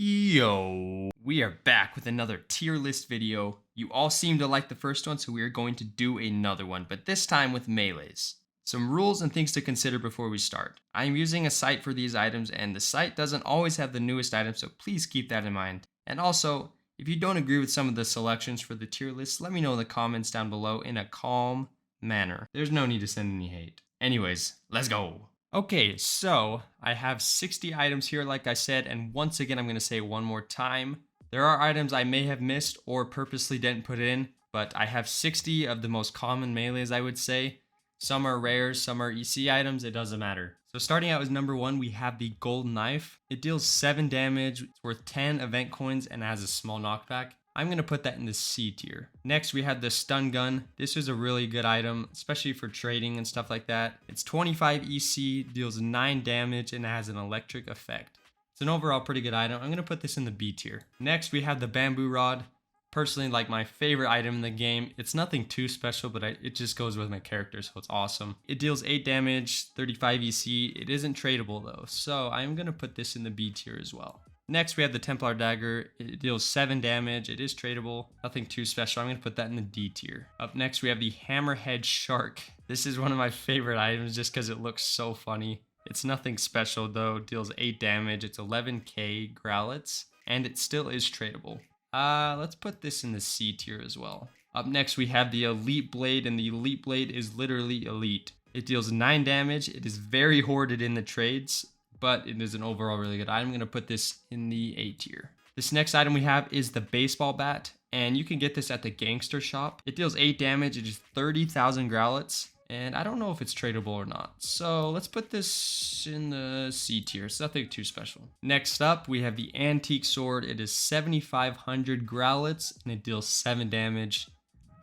Yo, we are back with another tier list video. You all seem to like the first one, so we are going to do another one, but this time with melees. Some rules and things to consider before we start. I am using a site for these items, and the site doesn't always have the newest items, so please keep that in mind. And also, if you don't agree with some of the selections for the tier list, let me know in the comments down below in a calm manner. There's no need to send any hate. Anyways, let's go. Okay, so I have 60 items here, like I said, and once again, I'm going to say one more time. There are items I may have missed or purposely didn't put in, but I have 60 of the most common melees, I would say. Some are rares, some are EC items, it doesn't matter. So starting out as number 1, we have the gold knife. It deals 7 damage, it's worth 10 event coins, and has a small knockback. I'm going to put that in the C tier. Next, we have the stun gun. This is a really good item, especially for trading and stuff like that. It's 25 EC, deals 9 damage, and it has an electric effect. It's an overall pretty good item. I'm going to put this in the B tier. Next, we have the bamboo rod. Personally, like my favorite item in the game. It's nothing too special, but it just goes with my character, so it's awesome. It deals 8 damage, 35 EC. It isn't tradable though, so I'm going to put this in the B tier as well. Next, we have the Templar Dagger. It deals 7 damage. It is tradable. Nothing too special. I'm going to put that in the D tier. Up next, we have the Hammerhead Shark. This is one of my favorite items just because it looks so funny. It's nothing special though. It deals 8 damage. It's 11k growlets, and it still is tradable. Let's put this in the C tier as well. Up next, we have the Elite Blade, and the Elite Blade is literally elite. It deals 9 damage. It is very hoarded in the trades, but it is an overall really good item. I'm going to put this in the A tier. This next item we have is the baseball bat, and you can get this at the gangster shop. It deals 8 damage, it is 30,000 growlets, and I don't know if it's tradable or not. So let's put this in the C tier. It's nothing too special. Next up, we have the antique sword. It is 7,500 growlets, and it deals 7 damage.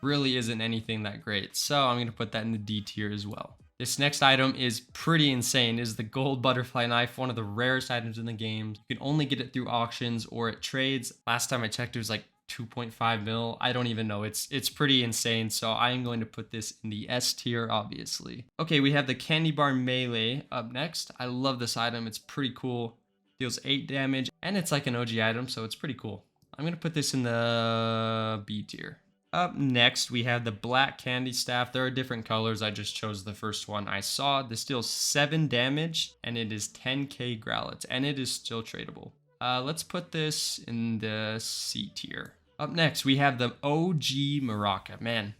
Really isn't anything that great, so I'm going to put that in the D tier as well. This next item is pretty insane. It is the gold butterfly knife, one of the rarest items in the game. You can only get it through auctions or at trades. Last time I checked, it was like 2.5 mil. I don't even know. It's pretty insane. So I am going to put this in the S tier, obviously. Okay, we have the candy bar melee up next. I love this item. It's pretty cool. Deals 8 damage, and it's like an OG item, so it's pretty cool. I'm going to put this in the B tier. Up next, we have the black candy staff. There are different colors. I just chose the first one I saw. This deals 7 damage, and it is 10k growlets, and it is still tradable. Let's put this in the C tier. Up next, we have the OG Maraca. Man,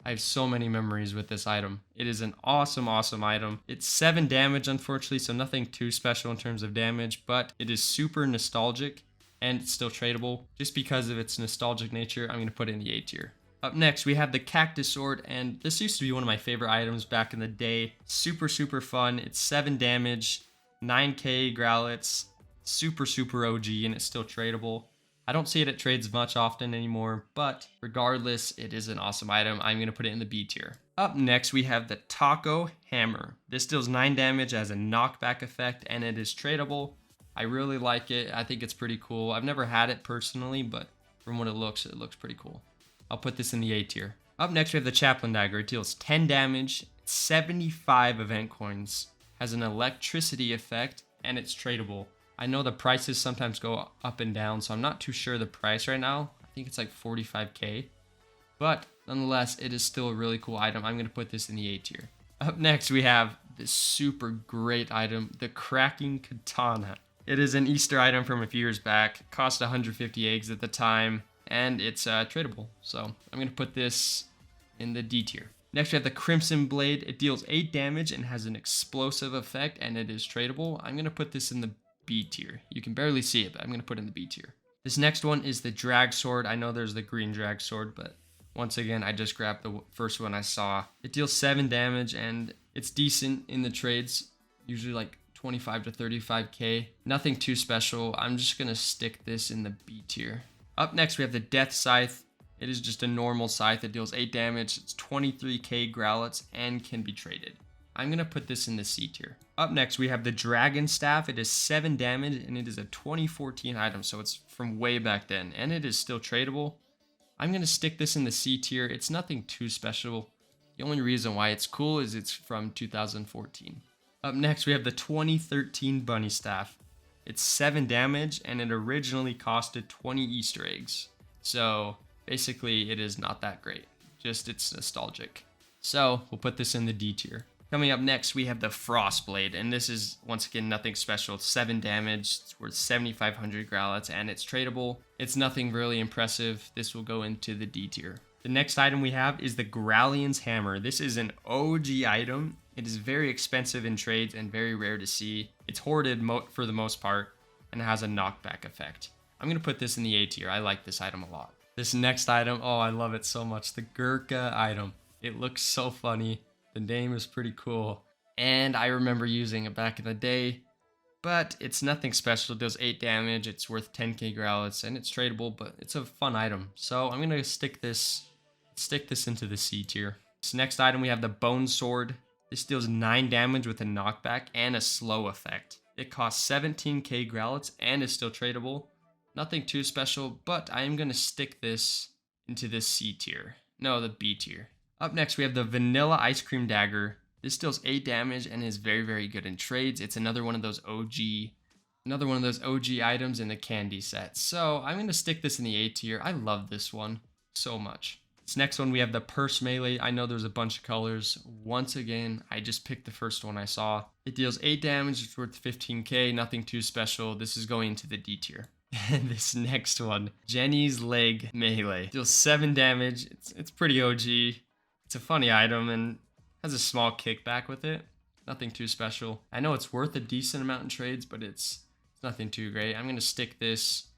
I have so many memories with this item. It is an awesome, awesome item. It's 7 damage, unfortunately, so nothing too special in terms of damage, but it is super nostalgic, and it's still tradable. Just because of its nostalgic nature, I'm going to put it in the A tier. Up next, we have the cactus sword, and this used to be one of my favorite items back in the day. Super, super fun. It's 7 damage, 9k growlets, super, super OG, and it's still tradable. I don't see it at trades much often anymore, but regardless, it is an awesome item. I'm going to put it in the B tier. Up next, we have the Taco Hammer. This deals 9 damage as a knockback effect, and it is tradable. I really like it. I think it's pretty cool. I've never had it personally, but from what it looks pretty cool. I'll put this in the A tier. Up next, we have the Chaplain Dagger. It deals 10 damage, 75 event coins, has an electricity effect, and it's tradable. I know the prices sometimes go up and down, so I'm not too sure the price right now. I think it's like 45k, but nonetheless, it is still a really cool item. I'm going to put this in the A tier. Up next, we have this super great item, the Cracking Katana. It is an Easter item from a few years back. It cost 150 eggs at the time, and it's tradable. So I'm going to put this in the D tier. Next, we have the Crimson Blade. It deals 8 damage and has an explosive effect, and it is tradable. I'm going to put this in the B tier. You can barely see it, but I'm going to put it in the B tier. This next one is the Drag Sword. I know there's the green Drag Sword, but once again, I just grabbed the first one I saw. It deals 7 damage, and it's decent in the trades. Usually like 25 to 35k. Nothing too special. I'm just going to stick this in the B tier. Up next, we have the Death Scythe. It is just a normal scythe that deals 8 damage. It's 23k growlets and can be traded. I'm going to put this in the C tier. Up next, we have the Dragon Staff. It is 7 damage, and it is a 2014 item, so it's from way back then, and it is still tradable. I'm going to stick this in the C tier. It's nothing too special. The only reason why it's cool is it's from 2014. Up next, we have the 2013 Bunny Staff. It's 7 damage, and it originally costed 20 Easter eggs. So basically, it is not that great. Just it's nostalgic. So we'll put this in the D tier. Coming up next, we have the Frostblade, and this is, once again, nothing special. It's 7 damage, it's worth 7,500 Graalons, and it's tradable. It's nothing really impressive. This will go into the D tier. The next item we have is the Graalion's Hammer. This is an OG item. It is very expensive in trades and very rare to see. It's hoarded for the most part, and it has a knockback effect. I'm going to put this in the A tier. I like this item a lot. This next item, oh, I love it so much. The Gurkha item. It looks so funny. The name is pretty cool, and I remember using it back in the day, but it's nothing special. It does 8 damage, it's worth 10k Graalons, and it's tradable, but it's a fun item. So I'm gonna stick this into the C tier. This next item, we have the Bone Sword. This deals 9 damage with a knockback and a slow effect. It costs 17k Graalons and is still tradable. Nothing too special, but I am gonna stick this into the C tier. No, the B tier. Up next, we have the Vanilla Ice Cream Dagger. This deals 8 damage and is very, very good in trades. It's another one of those OG items in the candy set. So I'm going to stick this in the A tier. I love this one so much. This next one, we have the Purse Melee. I know there's a bunch of colors. Once again, I just picked the first one I saw. It deals 8 damage. It's worth 15k. Nothing too special. This is going into the D tier. And this next one, Jenny's Leg Melee. Deals 7 damage. It's pretty OG. It's a funny item and has a small kickback with it. Nothing too special. I know it's worth a decent amount in trades, but it's nothing too great. I'm going to stick this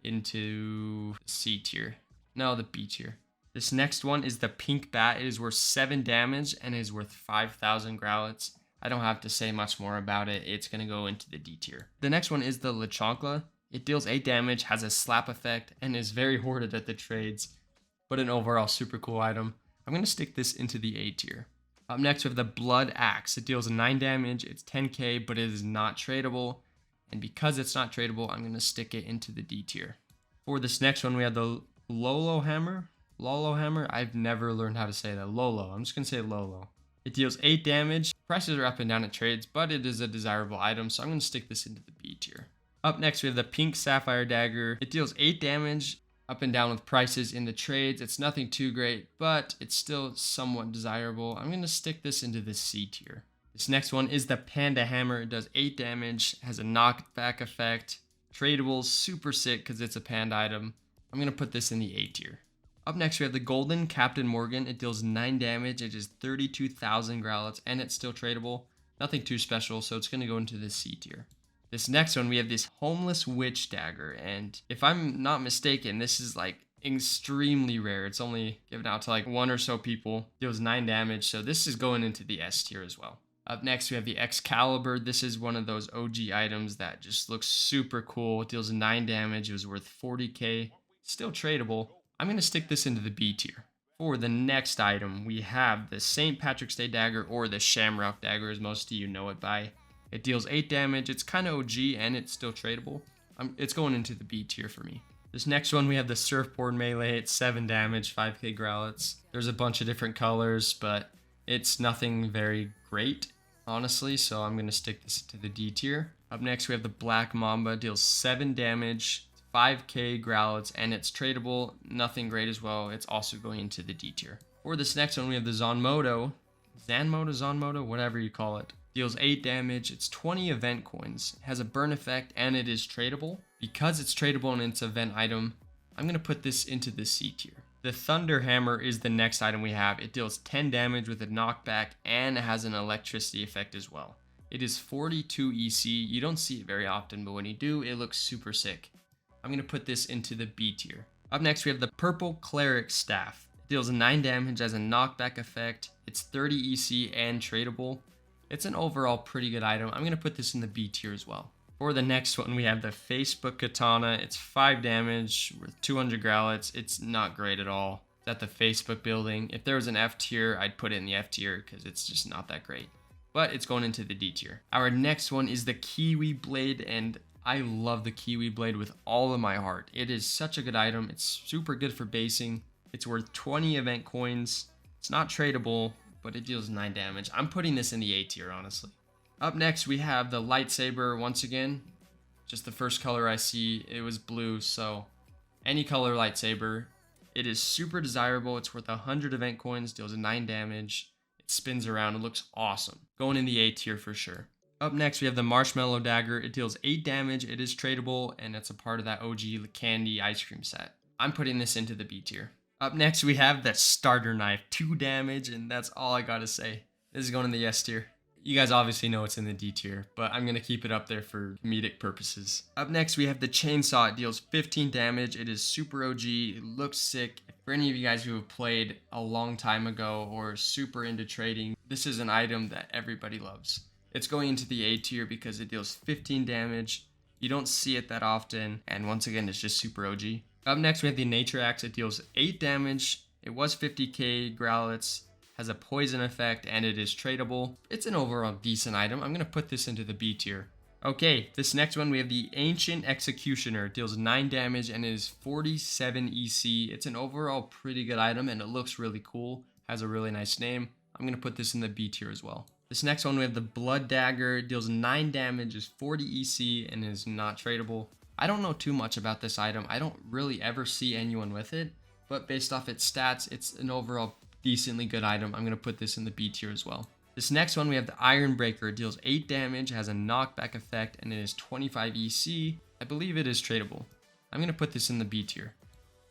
into C tier. No, the B tier. This next one is the Pink Bat. It is worth 7 damage and is worth 5,000 Graalons. I don't have to say much more about it. It's going to go into the D tier. The next one is the Lechankla. It deals 8 damage, has a slap effect, and is very hoarded at the trades, but an overall super cool item. I'm going to stick this into the A tier. Up next, we have the Blood Axe. It deals 9 damage, it's 10k, but it is not tradable. And because it's not tradable, I'm going to stick it into the D tier. For this next one, we have the Lolo Hammer. Lolo Hammer, I've never learned how to say that. Lolo, I'm just going to say Lolo. It deals 8 damage. Prices are up and down at trades, but it is a desirable item, so I'm going to stick this into the B tier. Up next, we have the Pink Sapphire Dagger. It deals 8 damage. Up and down with prices in the trades. It's nothing too great, but it's still somewhat desirable. I'm going to stick this into the C tier. This next one is the Panda Hammer. It does 8 damage, has a knockback effect. Tradable, super sick because it's a panda item. I'm going to put this in the A tier. Up next, we have the Golden Captain Morgan. It deals 9 damage. It is 32,000 Graalons, and it's still tradable. Nothing too special, so it's going to go into the C tier. This next one, we have this Homeless Witch Dagger, and if I'm not mistaken, this is like extremely rare. It's only given out to like 1 or so people. Deals 9 damage, so this is going into the S tier as well. Up next, we have the Excalibur. This is one of those OG items that just looks super cool. It deals 9 damage. It was worth 40k. Still tradable. I'm going to stick this into the B tier. For the next item, we have the St. Patrick's Day Dagger, or the Shamrock Dagger, as most of you know it by. It deals 8 damage. It's kind of OG, and it's still tradable. It's going into the B tier for me. This next one, we have the Surfboard Melee. It's 7 damage, 5k Graalons. There's a bunch of different colors, but it's nothing very great, honestly, so I'm going to stick this to the D tier. Up next, we have the Black Mamba. Deals 7 damage, 5k Graalons, and it's tradable. Nothing great as well. It's also going into the D tier. For this next one, we have the Zanmodo, whatever you call it. Deals 8 damage, it's 20 event coins, has a burn effect, and it is tradable. Because it's tradable and it's an event item, I'm going to put this into the C tier. The Thunder Hammer is the next item we have. It deals 10 damage with a knockback, and it has an electricity effect as well. It is 42 EC. You don't see it very often, but when you do, it looks super sick. I'm going to put this into the B tier. Up next, we have the Purple Cleric Staff. It deals 9 damage, has a knockback effect. It's 30 EC and tradable. It's an overall pretty good item. I'm going to put this in the B tier as well. For the next one, we have the Facebook Katana. It's 5 damage with 200 Graalons. It's not great at all. It's at the Facebook building. If there was an F tier, I'd put it in the F tier because it's just not that great. But it's going into the D tier. Our next one is the Kiwi Blade, and I love the Kiwi Blade with all of my heart. It is such a good item. It's super good for basing. It's worth 20 event coins. It's not tradable, but it deals 9 damage. I'm putting this in the A tier, honestly. Up next, we have the Lightsaber once again. Just the first color I see, it was blue, so any color lightsaber. It is super desirable. It's worth 100 event coins, deals 9 damage. It spins around, it looks awesome. Going in the A tier for sure. Up next, we have the Marshmallow Dagger. It deals 8 damage, it is tradable, and it's a part of that OG candy ice cream set. I'm putting this into the B tier. Up next, we have the Starter Knife, 2 damage, and that's all I gotta say. This is going in the S tier. You guys obviously know it's in the D tier, but I'm gonna keep it up there for comedic purposes. Up next, we have the Chainsaw. It deals 15 damage. It is super OG. It looks sick. For any of you guys who have played a long time ago or super into trading, this is an item that everybody loves. It's going into the A tier because it deals 15 damage. You don't see it that often, and once again, it's just super OG. Up next, we have the Nature Axe. It deals 8 damage. It was 50k growlits. Has a poison effect, and it is tradable. It's an overall decent item. I'm gonna put this into the B tier. Okay, this next one we have the Ancient Executioner. It deals 9 damage and it is 47 EC. It's an overall pretty good item and it looks really cool. Has a really nice name. I'm gonna put this in the B tier as well. This next one we have the Blood Dagger. It deals 9 damage, is 40 EC, and is not tradable. I don't know too much about this item. I don't really ever see anyone with it, but based off its stats, it's an overall decently good item. I'm going to put this in the B tier as well. This next one, we have the Iron Breaker. It deals 8 damage, has a knockback effect, and it is 25 EC. I believe it is tradable. I'm going to put this in the B tier.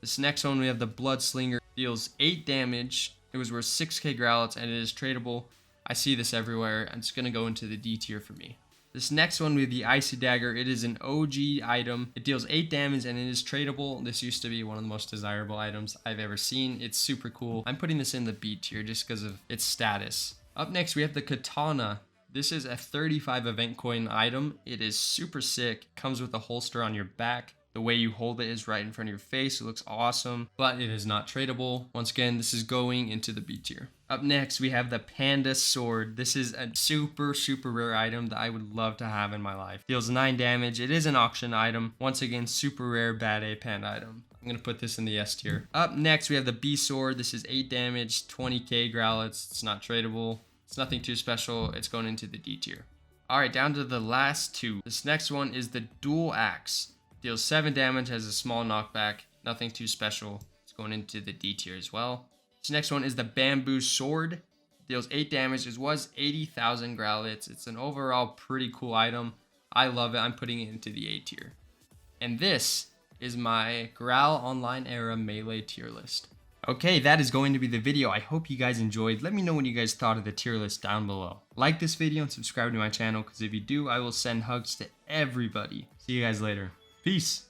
This next one, we have the Blood Slinger. It deals 8 damage. It was worth 6k growlits, and it is tradable. I see this everywhere. It's going to go into the D tier for me. This next one, we have the Icy Dagger. It is an OG item. It deals 8 damage and it is tradable. This used to be one of the most desirable items I've ever seen. It's super cool. I'm putting this in the B tier just because of its status. Up next, we have the Katana. This is a 35 event coin item. It is super sick. Comes with a holster on your back. The way you hold it is right in front of your face. It looks awesome, but it is not tradable. Once again, this is going into the B tier. Up next, we have the Panda Sword. This is a super rare item that I would love to have in my life. Deals 9 damage. It is an auction item. Once again, super rare bad A panda item. I'm going to put this in the S tier. Up next, we have the B Sword. This is 8 damage, 20k growlits. It's not tradable. It's nothing too special. It's going into the D tier. All right, down to the last two. This next one is the Dual Axe. Deals 7 damage, has a small knockback, nothing too special. It's going into the D tier as well. This next one is the Bamboo Sword. Deals 8 damage, it was 80,000 growlits. It's an overall pretty cool item. I love it, I'm putting it into the A tier. And this is my Graalonline era melee tier list. Okay, that is going to be the video. I hope you guys enjoyed. Let me know what you guys thought of the tier list down below. Like this video and subscribe to my channel, because if you do, I will send hugs to everybody. See you guys later. Peace.